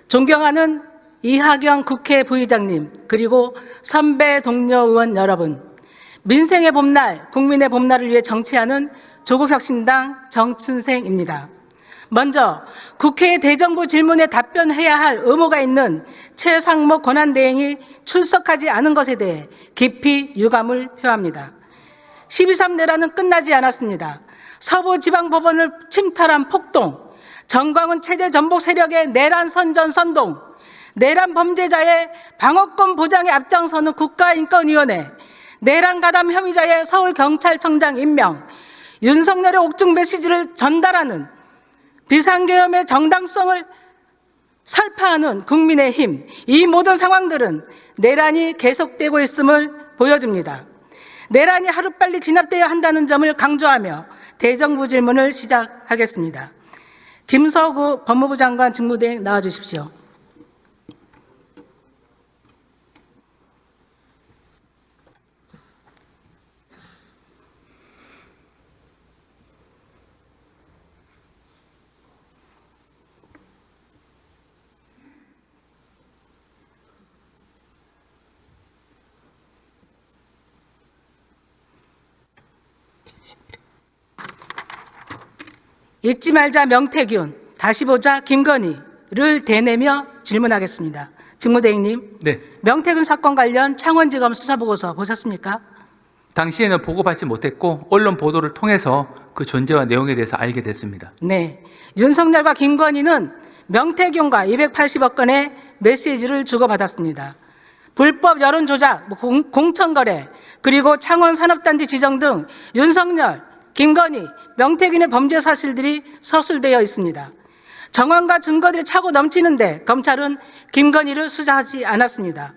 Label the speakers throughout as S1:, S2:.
S1: 존경하는 이하경 국회 부의장님, 그리고 선배 동료 의원 여러분, 민생의 봄날, 국민의 봄날을 위해 정치하는 조국혁신당 정춘생입니다. 먼저 국회의 대정부 질문에 답변해야 할 의무가 있는 최상목 권한대행이 출석하지 않은 것에 대해 깊이 유감을 표합니다. 12.3 내란은 끝나지 않았습니다. 서부지방법원을 침탈한 폭동, 정광훈 체제 전복 세력의 내란 선전 선동, 내란 범죄자의 방어권 보장에 앞장서는 국가인권위원회, 내란 가담 혐의자의 서울경찰청장 임명, 윤석열의 옥중 메시지를 전달하는 비상계엄의 정당성을 설파하는 국민의힘, 이 모든 상황들은 내란이 계속되고 있음을 보여줍니다. 내란이 하루빨리 진압되어야 한다는 점을 강조하며 대정부 질문을 시작하겠습니다. 김서구 법무부 장관 직무대행 나와주십시오. 잊지 말자 명태균, 다시 보자 김건희를 대내며 질문하겠습니다. 직무대행님,
S2: 네.
S1: 명태균 사건 관련 창원지검 수사보고서 보셨습니까?
S2: 당시에는 보고받지 못했고 언론 보도를 통해서 그 존재와 내용에 대해서 알게 됐습니다.
S1: 네. 윤석열과 김건희는 명태균과 280억 건의 메시지를 주고받았습니다. 불법 여론조작, 공천거래, 그리고 창원 산업단지 지정 등 윤석열, 김건희, 명태균의 범죄 사실들이 서술되어 있습니다. 정황과 증거들이 차고 넘치는데 검찰은 김건희를 수사하지 않았습니다.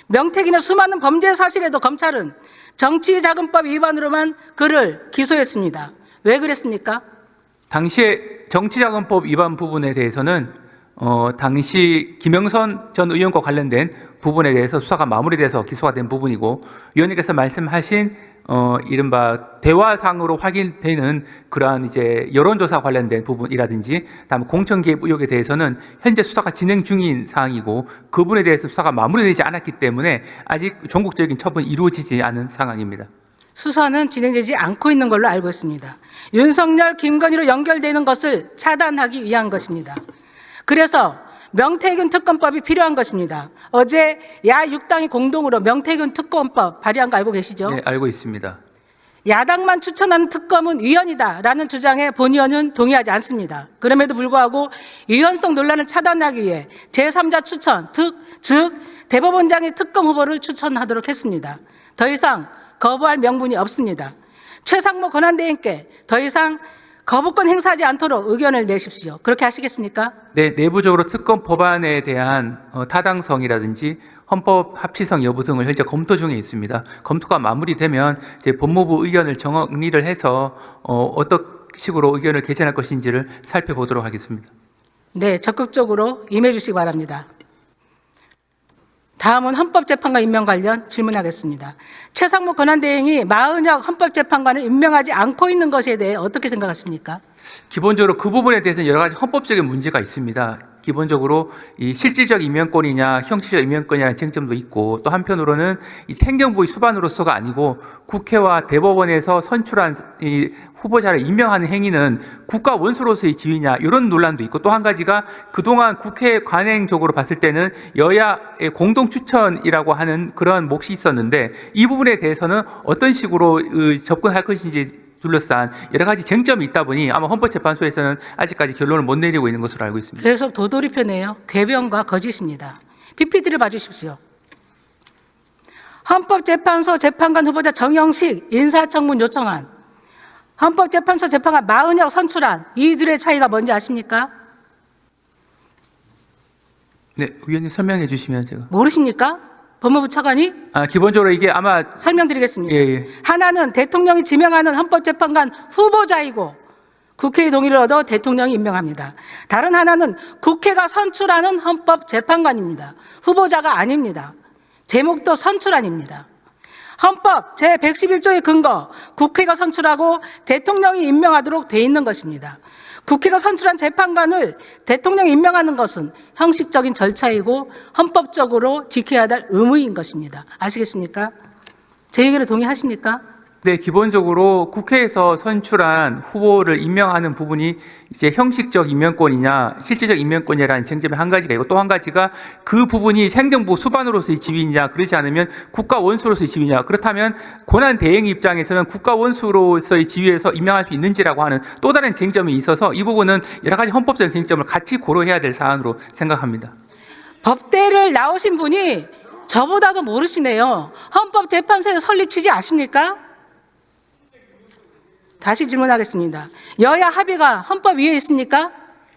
S1: 명태균의 수많은 범죄 사실에도 검찰은 정치자금법 위반으로만 그를 기소했습니다. 왜 그랬습니까?
S2: 당시에 정치자금법 위반 부분에 대해서는 당시 김영선 전 의원과 관련된 부분에 대해서 수사가 마무리돼서 기소가 된 부분이고, 위원님께서 말씀하신 이른바 대화상으로 확인되는 그러한 이제 여론조사 관련된 부분이라든지, 다음 공천 개입 의혹에 대해서는 현재 수사가 진행 중인 사항이고, 그 부분에 대해서 수사가 마무리되지 않았기 때문에 아직 전국적인 처분이 이루어지지 않은 상황입니다.
S1: 수사는 진행되지 않고 있는 걸로 알고 있습니다. 윤석열, 김건희로 연결되는 것을 차단하기 위한 것입니다. 그래서 명태균 특검법이 필요한 것입니다. 어제 야 6당이 공동으로 명태균 특검법 발의한 거 알고 계시죠?
S2: 네, 알고 있습니다.
S1: 야당만 추천하는 특검은 위헌이다라는 주장에 본의원은 동의하지 않습니다. 그럼에도 불구하고 위헌성 논란을 차단하기 위해 제3자 추천, 즉 대법원장이 특검 후보를 추천하도록 했습니다. 더 이상 거부할 명분이 없습니다. 최상목 권한대행께 더 이상 거부권 행사하지 않도록 의견을 내십시오. 그렇게 하시겠습니까?
S2: 네, 내부적으로 특검 법안에 대한 타당성이라든지 헌법 합치성 여부 등을 현재 검토 중에 있습니다. 검토가 마무리되면 이제 법무부 의견을 정리를 해서 어떤 식으로 의견을 개진할 것인지를 살펴보도록 하겠습니다.
S1: 네, 적극적으로 임해 주시기 바랍니다. 다음은 헌법재판관 임명 관련 질문하겠습니다. 최상목 권한대행이 마은혁 헌법재판관을 임명하지 않고 있는 것에 대해 어떻게 생각하십니까?
S2: 기본적으로 그 부분에 대해서는 여러 가지 헌법적인 문제가 있습니다. 기본적으로 이 실질적 임명권이냐 형식적 임명권이냐는 쟁점도 있고, 또 한편으로는 이 행정부의 수반으로서가 아니고 국회와 대법원에서 선출한 이 후보자를 임명하는 행위는 국가 원수로서의 지위냐, 이런 논란도 있고, 또 한 가지가 그동안 국회 관행적으로 봤을 때는 여야의 공동 추천이라고 하는 그런 몫이 있었는데, 이 부분에 대해서는 어떤 식으로 접근할 것인지 둘러싼 여러 가지 쟁점이 있다 보니 아마 헌법재판소에서는 아직까지 결론을 못 내리고 있는 것으로 알고 있습니다.
S1: 계속 도돌이표네요. 궤변과 거짓입니다. PPT를 봐주십시오. 헌법재판소 재판관 후보자 정영식 인사청문 요청안, 헌법재판소 재판관 마은혁 선출안, 이들의 차이가 뭔지 아십니까?
S2: 네, 위원님 설명해 주시면 제가.
S1: 모르십니까? 법무부 차관이?
S2: 기본적으로 이게 아마
S1: 설명드리겠습니다.
S2: 예.
S1: 하나는 대통령이 지명하는 헌법재판관 후보자이고 국회의 동의를 얻어 대통령이 임명합니다. 다른 하나는 국회가 선출하는 헌법재판관입니다. 후보자가 아닙니다. 제목도 선출안입니다. 헌법 제111조의 근거, 국회가 선출하고 대통령이 임명하도록 돼 있는 것입니다. 국회가 선출한 재판관을 대통령이 임명하는 것은 형식적인 절차이고 헌법적으로 지켜야 할 의무인 것입니다. 아시겠습니까? 제 얘기를 동의하십니까?
S2: 네, 기본적으로 국회에서 선출한 후보를 임명하는 부분이 이제 형식적 임명권이냐, 실질적 임명권이라는 쟁점이 한 가지가 있고, 또 한 가지가 그 부분이 행정부 수반으로서의 지위냐, 그렇지 않으면 국가 원수로서의 지위냐, 그렇다면 권한 대행 입장에서는 국가 원수로서의 지위에서 임명할 수 있는지라고 하는 또 다른 쟁점이 있어서 이 부분은 여러 가지 헌법적인 쟁점을 같이 고려해야 될 사안으로 생각합니다.
S1: 법대를 나오신 분이 저보다도 모르시네요. 헌법재판소의 설립 취지 아십니까? 다시 질문하겠습니다. 여야 합의가 헌법 위에 있습니까?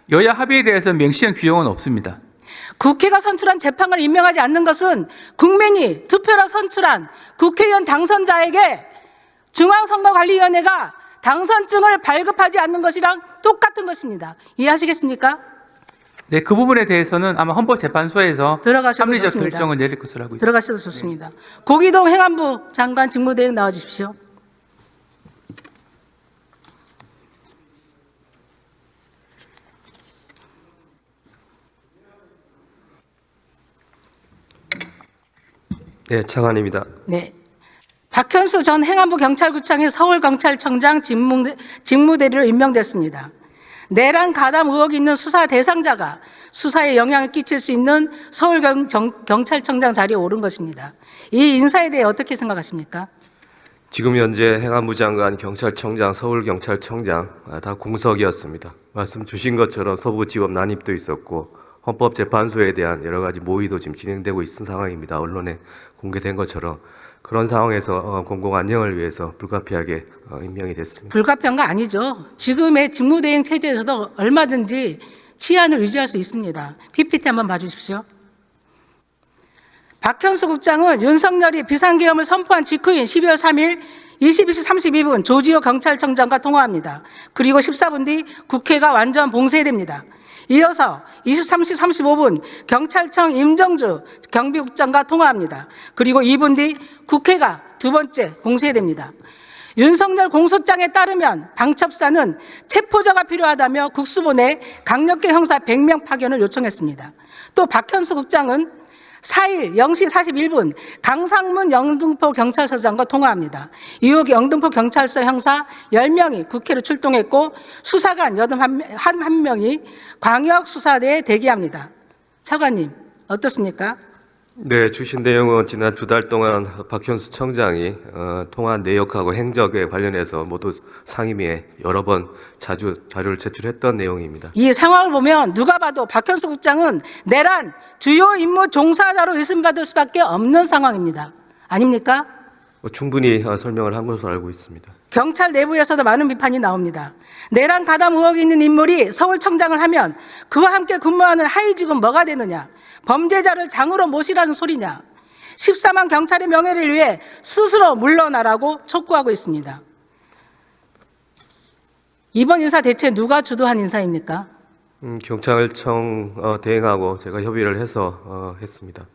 S2: 여야 합의에 대해서 명시한 규정은 없습니다.
S1: 국회가 선출한 재판관을 임명하지 않는 것은 국민이 투표로 선출한 국회의원 당선자에게 중앙선거관리위원회가 당선증을 발급하지 않는 것이랑 똑같은 것입니다. 이해하시겠습니까?
S2: 네, 그 부분에 대해서는 아마 헌법재판소에서
S1: 들어가셔도
S2: 합리적
S1: 좋습니다.
S2: 결정을 내릴 것으로 알고 있습니다.
S1: 들어가셔도 좋습니다. 고기동 행안부 장관 직무대행 나와주십시오.
S3: 네, 차관입니다.
S1: 네. 박현수 전 행안부 경찰국장이 서울경찰청장 직무대리로 임명됐습니다. 내란 가담 의혹이 있는 수사 대상자가 수사에 영향을 끼칠 수 있는 서울경찰청장 자리에 오른 것입니다. 이 인사에 대해 어떻게 생각하십니까?
S3: 지금 현재 행안부 장관, 경찰청장, 서울경찰청장 다 공석이었습니다. 말씀 주신 것처럼 서부지법 난입도 있었고 헌법재판소에 대한 여러 가지 모의도 지금 진행되고 있는 상황입니다. 언론에 공개된 것처럼 그런 상황에서 공공 안녕을 위해서 불가피하게 임명이 됐습니다.
S1: 불가피한 거 아니죠. 지금의 직무대행 체제에서도 얼마든지 치안을 유지할 수 있습니다. PPT 한번 봐주십시오. 박현수 국장은 윤석열이 비상계엄을 선포한 직후인 12월 3일 22시 32분 조지호 경찰청장과 통화합니다. 그리고 14분 뒤 국회가 완전 봉쇄됩니다. 이어서 23시 35분 경찰청 임정주 경비국장과 통화합니다. 그리고 2분 뒤 국회가 두 번째 봉쇄됩니다. 윤석열 공소장에 따르면 방첩사는 체포자가 필요하다며 국수본에 강력계 형사 100명 파견을 요청했습니다. 또 박현수 국장은 4일 0시 41분 강상문 영등포 경찰서장과 통화합니다. 이후 영등포 경찰서 형사 10명이 국회로 출동했고 수사관 81명이 광역수사대에 대기합니다. 차관님 어떻습니까?
S3: 네, 주신 내용은 지난 2달 동안 박현수 청장이 통한 내역하고 행적에 관련해서 모두 상임위에 여러 번 자주 자료를 제출했던 내용입니다.
S1: 이 상황을 보면 누가 봐도 박현수 국장은 내란 주요 임무 종사자로 의심받을 수밖에 없는 상황입니다. 아닙니까?
S3: 충분히 설명을 한 것으로 알고 있습니다.
S1: 경찰 내부에서도 많은 비판이 나옵니다. 내란 가담 의혹이 있는 인물이 서울청장을 하면 그와 함께 근무하는 하위직은 뭐가 되느냐? 범죄자를 장으로 모시라는 소리냐? 14만 경찰의 명예를 위해 스스로 물러나라고 촉구하고 있습니다. 이번 인사 대체 누가 주도한 인사입니까?
S3: 경찰청 대행하고 제가 협의를 해서 했습니다.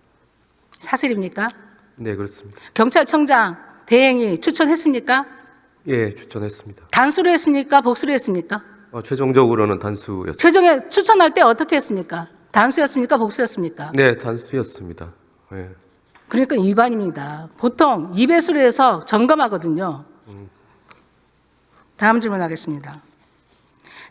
S1: 사실입니까?
S3: 네, 그렇습니다.
S1: 경찰청장 대행이 추천했습니까?
S3: 예, 추천했습니다.
S1: 단수로 했습니까? 복수로 했습니까?
S3: 최종적으로는 단수였습니다.
S1: 최종에 추천할 때 어떻게 했습니까? 단수였습니까? 복수였습니까?
S3: 네, 단수였습니다. 예.
S1: 그러니까 위반입니다. 보통 2배수로 해서 점검하거든요. 다음 질문하겠습니다.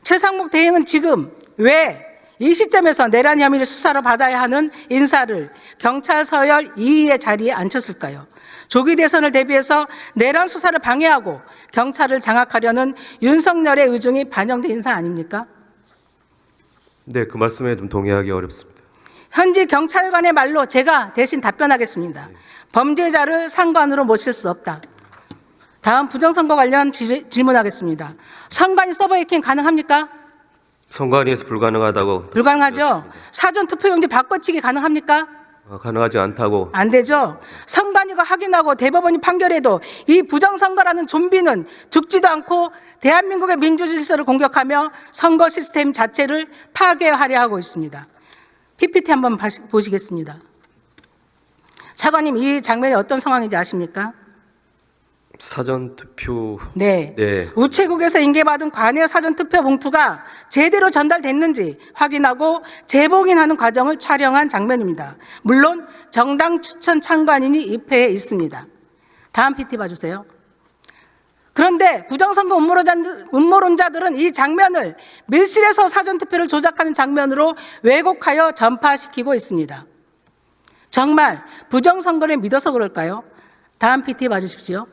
S1: 최상목 대행은 지금 왜 이 시점에서 내란 혐의를 수사로 받아야 하는 인사를 경찰 서열 2위의 자리에 앉혔을까요? 조기 대선을 대비해서 내란 수사를 방해하고 경찰을 장악하려는 윤석열의 의중이 반영된 인사 아닙니까?
S3: 네, 그 말씀에 좀 동의하기 어렵습니다.
S1: 현지 경찰관의 말로 제가 대신 답변하겠습니다. 범죄자를 상관으로 모실 수 없다. 다음 부정선거 관련 질문하겠습니다. 선관위 서버 해킹 가능합니까?
S3: 선관위에서 불가능하다고.
S1: 불가능하죠. 사전 투표용지 바꿔치기 가능합니까?
S3: 가능하지 않다고.
S1: 안 되죠. 선관위가 확인하고 대법원이 판결해도 이 부정선거라는 좀비는 죽지도 않고 대한민국의 민주질서를 공격하며 선거 시스템 자체를 파괴하려 하고 있습니다. PPT 한번 보시겠습니다. 차관님, 이 장면이 어떤 상황인지 아십니까?
S3: 사전투표.
S1: 네.
S3: 네.
S1: 우체국에서 인계받은 관외 사전투표 봉투가 제대로 전달됐는지 확인하고 재봉인하는 과정을 촬영한 장면입니다. 물론 정당 추천 참관인이 입회해 있습니다. 다음 PT 봐주세요. 그런데 부정선거 음모론자들은 이 장면을 밀실에서 사전투표를 조작하는 장면으로 왜곡하여 전파시키고 있습니다. 정말 부정선거를 믿어서 그럴까요? 다음 PT 봐주십시오.